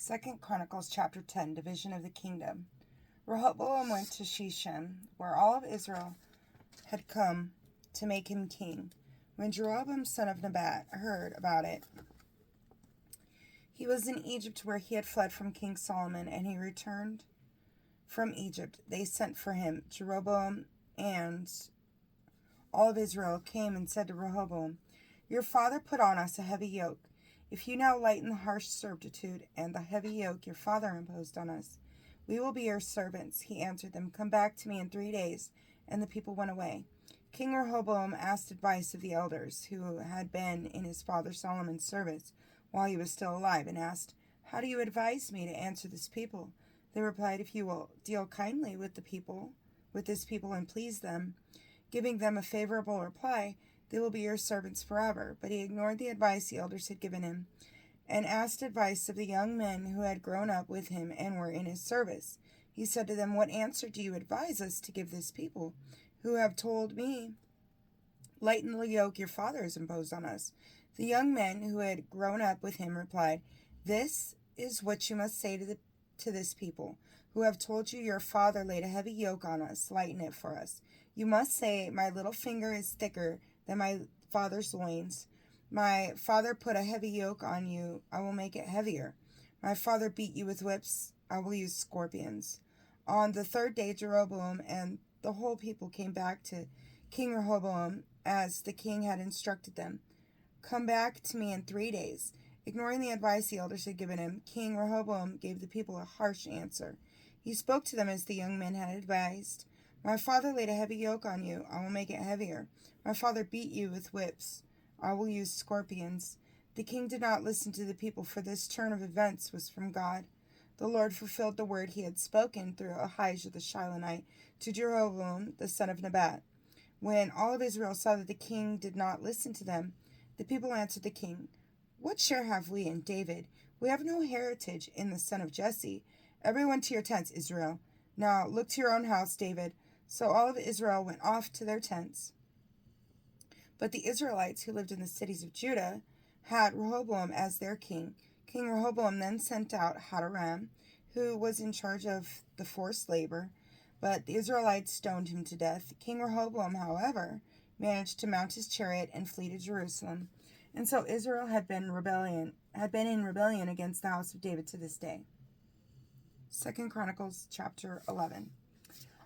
2 Chronicles Chapter 10, Division of the Kingdom. Rehoboam went to Shechem, where all of Israel had come to make him king. When Jeroboam son of Nebat heard about it, he was in Egypt where he had fled from King Solomon, and he returned from Egypt. They sent for him. Jeroboam and all of Israel came and said to Rehoboam, "Your father put on us a heavy yoke. If you now lighten the harsh servitude and the heavy yoke your father imposed on us, we will be your servants." He answered them, "Come back to me in 3 days." And the people went away. King Rehoboam asked advice of the elders who had been in his father Solomon's service while he was still alive, and asked, "How do you advise me to answer this people?" They replied, "If you will deal kindly with this people and please them, giving them a favorable reply, they will be your servants forever." But he ignored the advice the elders had given him, and asked advice of the young men who had grown up with him and were in his service. He said to them, "What answer do you advise us to give this people, who have told me, 'Lighten the yoke your father has imposed on us'?" The young men who had grown up with him replied, "This is what you must say to this people, who have told you, 'Your father laid a heavy yoke on us, lighten it for us.' You must say, 'My little finger is thicker than my father's loins. My father put a heavy yoke on you, I will make it heavier. My father beat you with whips, I will use scorpions." On the 3rd day, Jeroboam and the whole people came back to King Rehoboam as the king had instructed them. "Come back to me in 3 days." Ignoring the advice the elders had given him, King Rehoboam gave the people a harsh answer. He spoke to them as the young men had advised. "My father laid a heavy yoke on you, I will make it heavier. My father beat you with whips, I will use scorpions." The king did not listen to the people, for this turn of events was from God. The Lord fulfilled the word he had spoken through Ahijah the Shilonite to Jeroboam the son of Nebat. When all of Israel saw that the king did not listen to them, the people answered the king, "What share have we in David? We have no heritage in the son of Jesse. Everyone to your tents, Israel. Now look to your own house, David." So all of Israel went off to their tents. But the Israelites who lived in the cities of Judah had Rehoboam as their king. King Rehoboam then sent out Hadoram, who was in charge of the forced labor, but the Israelites stoned him to death. King Rehoboam, however, managed to mount his chariot and flee to Jerusalem. And so Israel had been in rebellion against the house of David to this day. 2 Chronicles chapter 11.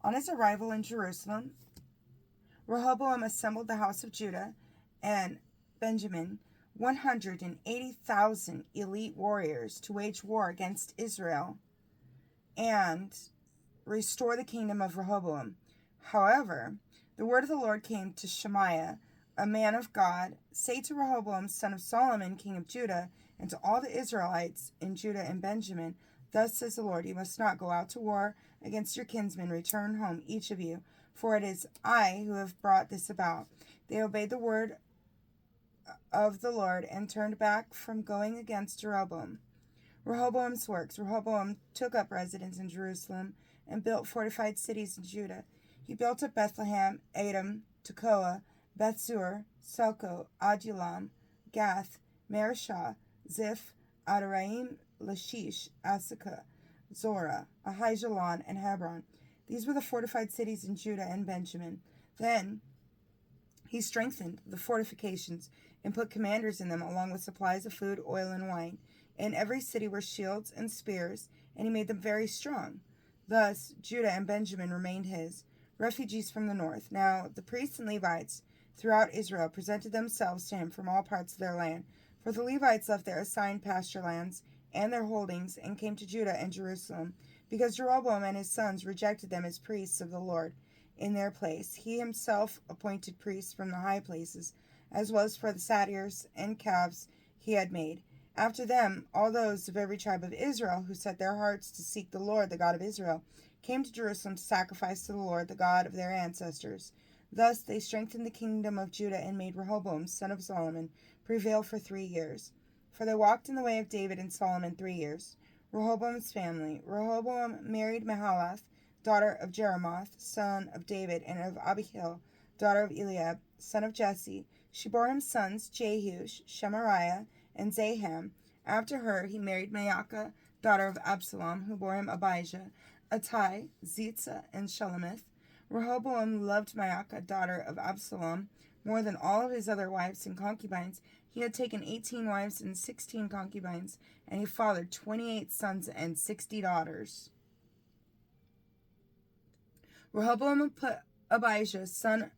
On his arrival in Jerusalem, Rehoboam assembled the house of Judah and Benjamin, 180,000 elite warriors, to wage war against Israel and restore the kingdom of Rehoboam. However, the word of the Lord came to Shemaiah, a man of God. "Say to Rehoboam, son of Solomon, king of Judah, and to all the Israelites in Judah and Benjamin, 'Thus says the Lord, you must not go out to war against your kinsmen. Return home, each of you, for it is I who have brought this about.'" They obeyed the word of the Lord and turned back from going against Jeroboam. Rehoboam's works. Rehoboam took up residence in Jerusalem and built fortified cities in Judah. He built up Bethlehem, Adam, Tekoa, Bethzur, Soko, Adullam, Gath, Mareshah, Ziph, Adaraim, Lachish, Asakah, Zorah, Ahijalon, and Hebron. These were the fortified cities in Judah and Benjamin. Then he strengthened the fortifications and put commanders in them, along with supplies of food, oil, and wine. In every city were shields and spears, and he made them very strong. Thus Judah and Benjamin remained his, refugees from the north. Now the priests and Levites throughout Israel presented themselves to him from all parts of their land, for the Levites left their assigned pasture lands and their holdings and came to Judah and Jerusalem, because Jeroboam and his sons rejected them as priests of the Lord in their place. He himself appointed priests from the high places, as was for the satyrs and calves he had made. After them, all those of every tribe of Israel who set their hearts to seek the Lord, the God of Israel, came to Jerusalem to sacrifice to the Lord, the God of their ancestors. Thus they strengthened the kingdom of Judah and made Rehoboam, son of Solomon, prevail for 3 years. For they walked in the way of David and Solomon 3 years. Rehoboam's family. Rehoboam married Mahalath, daughter of Jeremoth, son of David, and of Abihail, daughter of Eliab, son of Jesse. She bore him sons, Jehush, Shemariah, and Zaham. After her he married Maacah, daughter of Absalom, who bore him Abijah, Attai, Zitzah, and Shelomith. Rehoboam loved Maacah, daughter of Absalom, more than all of his other wives and concubines. He had taken 18 wives and 16 concubines, and he fathered 28 sons and 60 daughters. Rehoboam put Abijah, son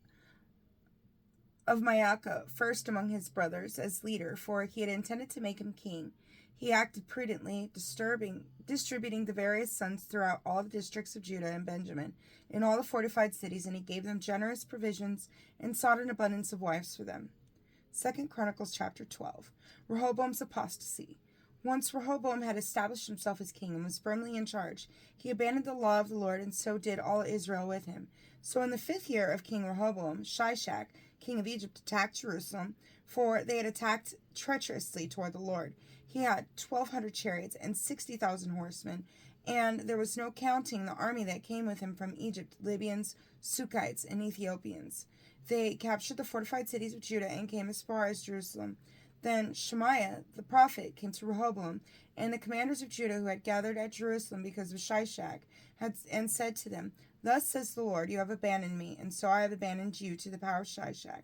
of Maacah, first among his brothers as leader, for he had intended to make him king. He acted prudently, distributing the various sons throughout all the districts of Judah and Benjamin, in all the fortified cities, and he gave them generous provisions and sought an abundance of wives for them. 2 Chronicles Chapter 12. Rehoboam's apostasy. Once Rehoboam had established himself as king and was firmly in charge, he abandoned the law of the Lord, and so did all Israel with him. So in the 5th year of King Rehoboam, Shishak, king of Egypt, attacked Jerusalem, for they had attacked treacherously toward the Lord. He had 1,200 chariots and 60,000 horsemen, and there was no counting the army that came with him from Egypt, Libyans, Sukkites, and Ethiopians. They captured the fortified cities of Judah and came as far as Jerusalem. Then Shemaiah, the prophet, came to Rehoboam, and the commanders of Judah who had gathered at Jerusalem because of Shishak, and said to them, "Thus says the Lord, you have abandoned me, and so I have abandoned you to the power of Shishak."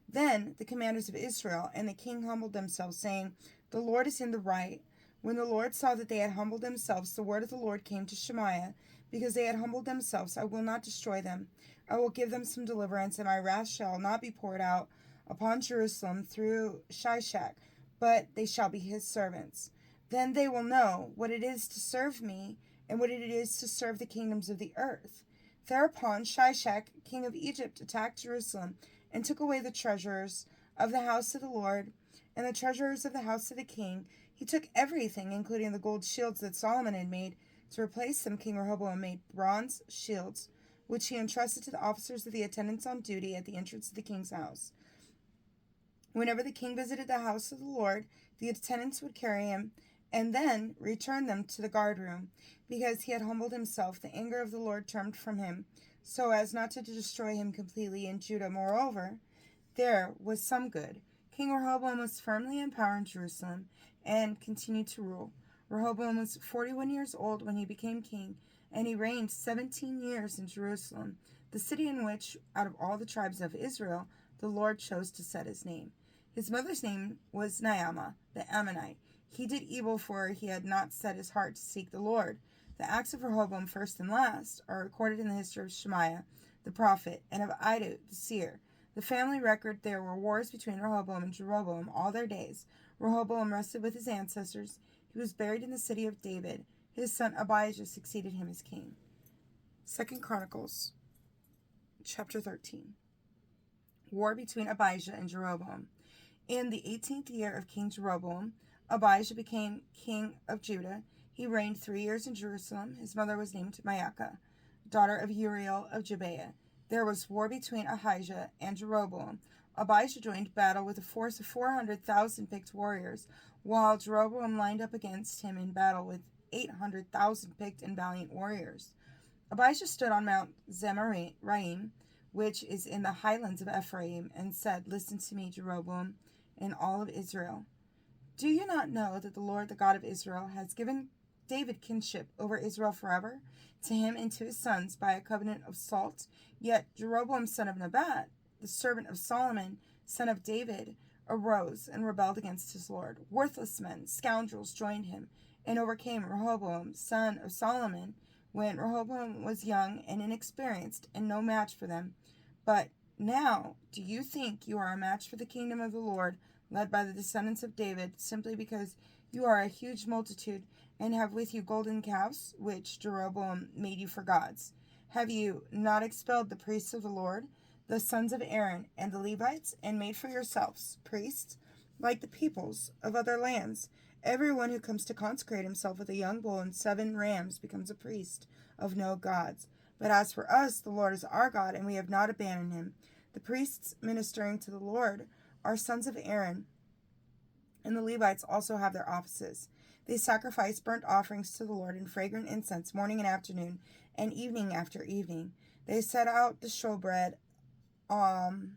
Then the commanders of Israel and the king humbled themselves, saying, "The Lord is in the right." When the Lord saw that they had humbled themselves, the word of the Lord came to Shemaiah, "Because they had humbled themselves, I will not destroy them. I will give them some deliverance, and my wrath shall not be poured out upon Jerusalem through Shishak, but they shall be his servants. Then they will know what it is to serve me, and what it is to serve the kingdoms of the earth." Thereupon Shishak, king of Egypt, attacked Jerusalem, and took away the treasures of the house of the Lord, and the treasures of the house of the king. He took everything, including the gold shields that Solomon had made. To replace them, King Rehoboam made bronze shields, which he entrusted to the officers of the attendants on duty at the entrance of the king's house. Whenever the king visited the house of the Lord, the attendants would carry him and then return them to the guardroom. Because he had humbled himself, the anger of the Lord turned from him, so as not to destroy him completely in Judah. Moreover, there was some good. King Rehoboam was firmly in power in Jerusalem and continued to rule. Rehoboam was 41 years old when he became king, and he reigned 17 years in Jerusalem, the city in which, out of all the tribes of Israel, the Lord chose to set his name. His mother's name was Naamah, the Ammonite. He did evil, for he had not set his heart to seek the Lord. The acts of Rehoboam, first and last, are recorded in the history of Shemaiah, the prophet, and of Iddo, the seer. The family record: there were wars between Rehoboam and Jeroboam all their days. Rehoboam rested with his ancestors. He was buried in the city of David. His son Abijah succeeded him as king. 2 Chronicles Chapter 13. War between Abijah and Jeroboam. In the 18th year of King Jeroboam, Abijah became king of Judah. He reigned 3 years in Jerusalem. His mother was named Maacah, daughter of Uriel of Gibeah. There was war between Ahijah and Jeroboam. Abijah joined battle with a force of 400,000 picked warriors, while Jeroboam lined up against him in battle with 800,000 picked and valiant warriors. Abijah stood on Mount Zemaraim, which is in the highlands of Ephraim, and said, "Listen to me, Jeroboam, and all of Israel. Do you not know that the Lord, the God of Israel, has given David kingship over Israel forever, to him and to his sons by a covenant of salt? Yet Jeroboam, son of Nebat, the servant of Solomon, son of David, arose and rebelled against his Lord. Worthless men, scoundrels, joined him and overcame Rehoboam, son of Solomon, when Rehoboam was young and inexperienced and no match for them. But now, do you think you are a match for the kingdom of the Lord, led by the descendants of David, simply because you are a huge multitude and have with you golden calves, which Jeroboam made you for gods? Have you not expelled the priests of the Lord, the sons of Aaron, and the Levites, and made for yourselves priests like the peoples of other lands? Everyone who comes to consecrate himself with a young bull and 7 rams becomes a priest of no gods. But as for us, the Lord is our God, and we have not abandoned him. The priests ministering to the Lord are sons of Aaron, and the Levites also have their offices. They sacrifice burnt offerings to the Lord and fragrant incense morning and afternoon, and evening after evening. They set out the showbread on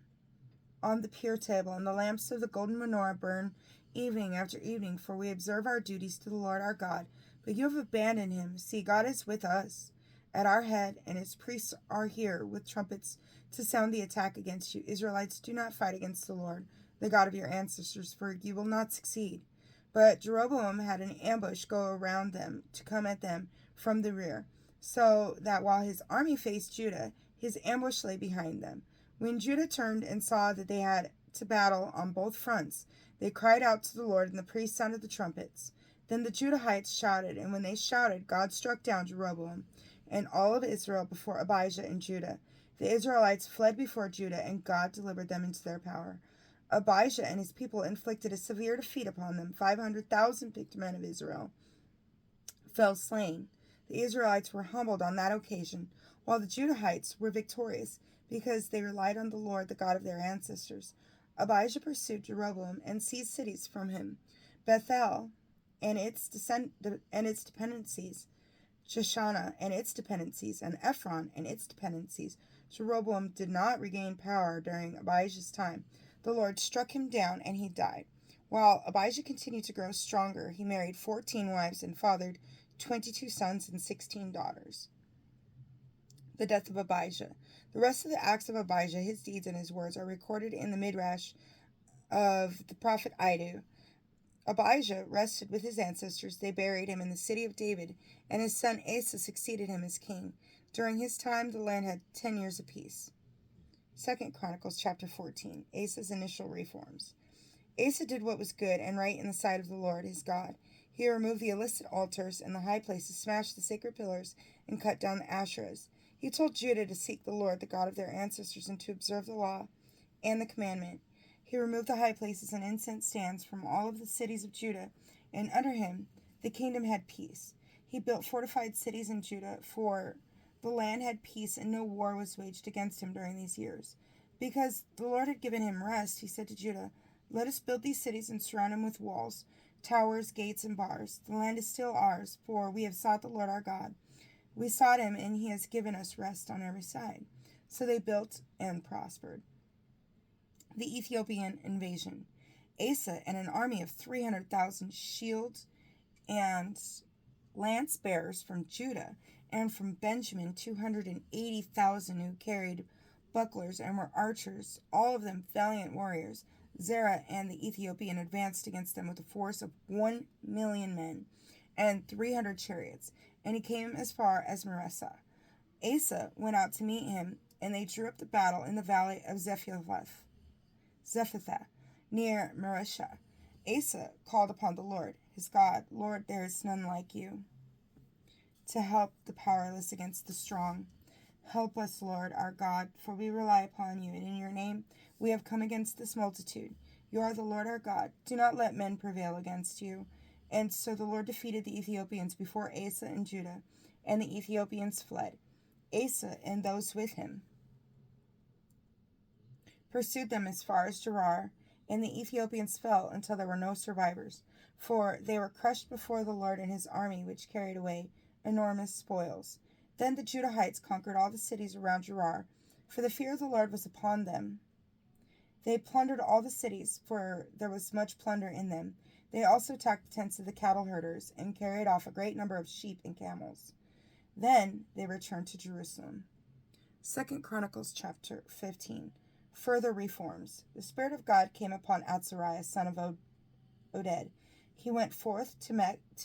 the pure table, and the lamps of the golden menorah burn evening after evening, for we observe our duties to the Lord our God But you have abandoned him. See, God is with us at our head, and his priests are here with trumpets to sound the attack against you. Israelites, do not fight against the Lord, the God of your ancestors, for you will not succeed." But Jeroboam had an ambush go around them to come at them from the rear, so that while his army faced Judah, his ambush lay behind them. When Judah turned and saw that they had to battle on both fronts, they cried out to the Lord, and the priests sounded the trumpets. Then the Judahites shouted, and when they shouted, God struck down Jeroboam and all of Israel before Abijah and Judah. The Israelites fled before Judah, and God delivered them into their power. Abijah and his people inflicted a severe defeat upon them. 500,000 picked men of Israel fell slain. The Israelites were humbled on that occasion, while the Judahites were victorious, because they relied on the Lord, the God of their ancestors. Abijah pursued Jeroboam and seized cities from him: Bethel and its dependencies, Shoshana and its dependencies, and Ephron and its dependencies. Jeroboam did not regain power during Abijah's time. The Lord struck him down, and he died. While Abijah continued to grow stronger, he married 14 wives and fathered 22 sons and 16 daughters. The death of Abijah. The rest of the acts of Abijah, his deeds and his words, are recorded in the Midrash of the prophet Iddo. Abijah rested with his ancestors. They buried him in the city of David, and his son Asa succeeded him as king. During his time, the land had 10 years of peace. 2 Chronicles Chapter 14. Asa's initial reforms. Asa did what was good and right in the sight of the Lord his God. He removed the illicit altars and the high places, smashed the sacred pillars, and cut down the Asherahs. He told Judah to seek the Lord, the God of their ancestors, and to observe the law and the commandment. He removed the high places and incense stands from all of the cities of Judah, and under him the kingdom had peace. He built fortified cities in Judah, for the land had peace, and no war was waged against him during these years. Because the Lord had given him rest, he said to Judah, "Let us build these cities and surround them with walls, towers, gates, and bars. The land is still ours, for we have sought the Lord our God. We sought him, and he has given us rest on every side." So they built and prospered. The Ethiopian invasion. Asa and an army of 300,000 shields and lance bearers from Judah, and from Benjamin 280,000 who carried bucklers and were archers, all of them valiant warriors. Zerah and the Ethiopian advanced against them with a force of 1,000,000 men and 300 chariots, and he came as far as Mareshah. Asa went out to meet him, and they drew up the battle in the valley of Zephathah, near Mareshah. Asa called upon the Lord, his God. "Lord, there is none like you to help the powerless against the strong. Help us, Lord, our God, for we rely upon you, and in your name we have come against this multitude. You are the Lord our God. Do not let men prevail against you." And so the Lord defeated the Ethiopians before Asa and Judah, and the Ethiopians fled. Asa and those with him pursued them as far as Gerar, and the Ethiopians fell until there were no survivors, for they were crushed before the Lord and his army, which carried away enormous spoils. Then the Judahites conquered all the cities around Gerar, for the fear of the Lord was upon them. They plundered all the cities, for there was much plunder in them. They also attacked the tents of the cattle herders, and carried off a great number of sheep and camels. Then they returned to Jerusalem. 2 Chronicles Chapter 15. Further reforms. The Spirit of God came upon Azariah, son of Oded. He went forth to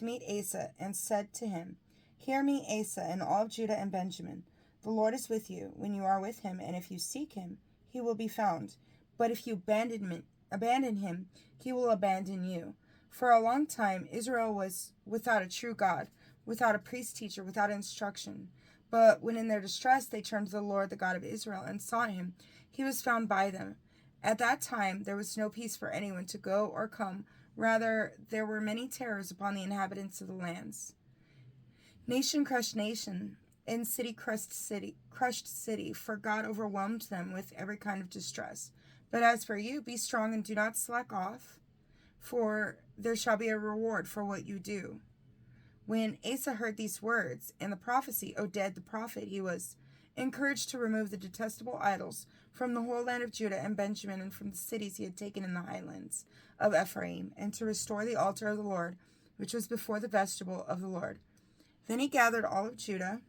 meet Asa, and said to him, "Hear me, Asa, and all of Judah and Benjamin. The Lord is with you when you are with him, and if you seek him, he will be found. But if you abandon him, he will abandon you." For a long time Israel was without a true God, without a priest teacher, without instruction. But when in their distress they turned to the Lord, the God of Israel, and sought him, he was found by them. At that time there was no peace for anyone to go or come. Rather, there were many terrors upon the inhabitants of the lands. Nation crushed nation, and city crushed city, for God overwhelmed them with every kind of distress. But as for you, be strong and do not slack off, for there shall be a reward for what you do. When Asa heard these words and the prophecy, Oded the prophet, he was encouraged to remove the detestable idols from the whole land of Judah and Benjamin, and from the cities he had taken in the highlands of Ephraim, and to restore the altar of the Lord, which was before the vestibule of the Lord. Then he gathered all of Judah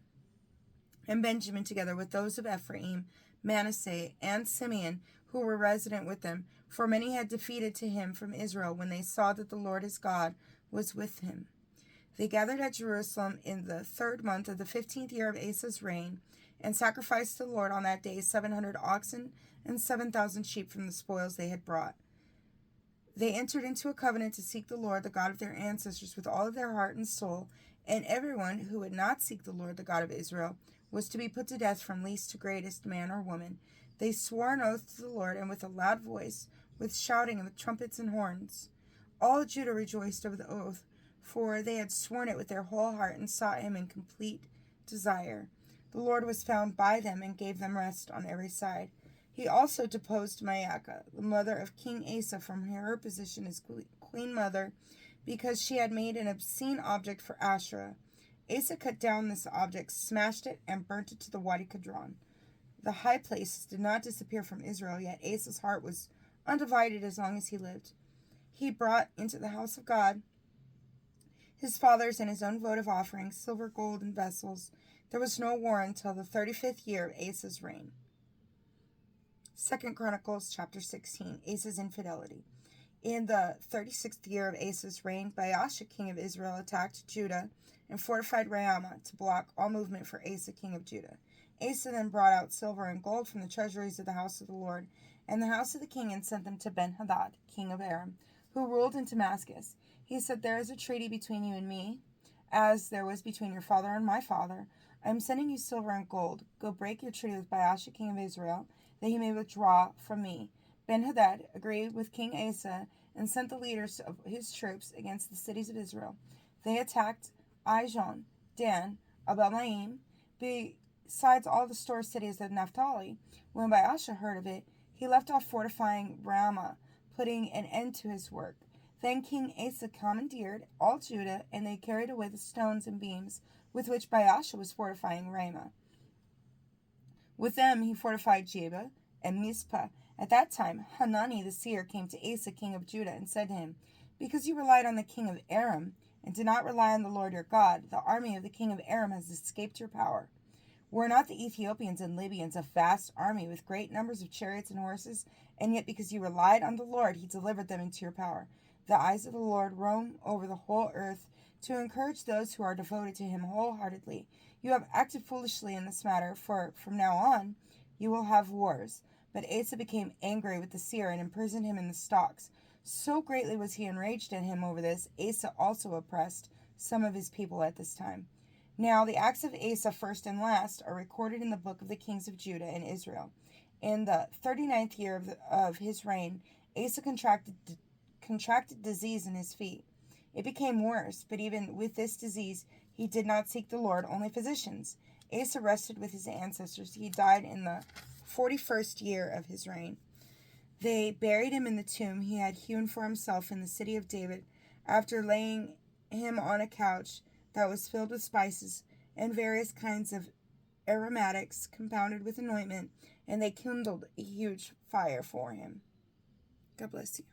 and Benjamin together with those of Ephraim, Manasseh, and Simeon, who were resident with them, for many had defeated to him from Israel when they saw that the Lord his God was with him. They gathered at Jerusalem in the 3rd month of the 15th year of Asa's reign, and sacrificed to the Lord on that day 700 oxen and 7,000 sheep from the spoils they had brought. They entered into a covenant to seek the Lord, the God of their ancestors, with all of their heart and soul, and everyone who would not seek the Lord, the God of Israel, was to be put to death from least to greatest, man or woman. They swore an oath to the Lord, and with a loud voice, with shouting and with trumpets and horns. All Judah rejoiced over the oath, for they had sworn it with their whole heart and sought him in complete desire. The Lord was found by them and gave them rest on every side. He also deposed Maacah, the mother of King Asa, from her position as queen mother, because she had made an obscene object for Asherah. Asa cut down this object, smashed it, and burnt it to the Wadi Kidron. The high places did not disappear from Israel, yet Asa's heart was undivided as long as he lived. He brought into the house of God his fathers and his own votive offerings, silver, gold, and vessels. There was no war until the 35th year of Asa's reign. 2 Chronicles Chapter 16, Asa's infidelity. In the 36th year of Asa's reign, Baasha, king of Israel, attacked Judah and fortified Ramah to block all movement for Asa, king of Judah. Asa then brought out silver and gold from the treasuries of the house of the Lord and the house of the king, and sent them to Ben-Hadad, king of Aram, who ruled in Damascus. He said, "There is a treaty between you and me, as there was between your father and my father. I am sending you silver and gold. Go break your treaty with Baasha, king of Israel, that he may withdraw from me." Ben-Hadad agreed with King Asa and sent the leaders of his troops against the cities of Israel. They attacked Ijon, Dan, Abel-maim, besides all the store cities of Naphtali. When Baasha heard of it, he left off fortifying Ramah, putting an end to his work. Then King Asa commandeered all Judah, and they carried away the stones and beams with which Baasha was fortifying Ramah. With them he fortified Jeba and Mizpah. At that time Hanani the seer came to Asa, king of Judah, and said to him, "Because you relied on the king of Aram, and did not rely on the Lord your God, the army of the king of Aram has escaped your power. Were not the Ethiopians and Libyans a vast army with great numbers of chariots and horses? And yet because you relied on the Lord, he delivered them into your power. The eyes of the Lord roam over the whole earth to encourage those who are devoted to him wholeheartedly. You have acted foolishly in this matter, for from now on you will have wars." But Asa became angry with the seer and imprisoned him in the stocks. So greatly was he enraged at him over this, Asa also oppressed some of his people at this time. Now the acts of Asa, first and last, are recorded in the book of the kings of Judah and Israel. In the 39th year of his reign, Asa contracted disease in his feet. It became worse, but even with this disease, he did not seek the Lord, only physicians. Asa rested with his ancestors. He died in the 41st year of his reign. They buried him in the tomb he had hewn for himself in the city of David, after laying him on a couch that was filled with spices and various kinds of aromatics compounded with anointment, and they kindled a huge fire for him. God bless you.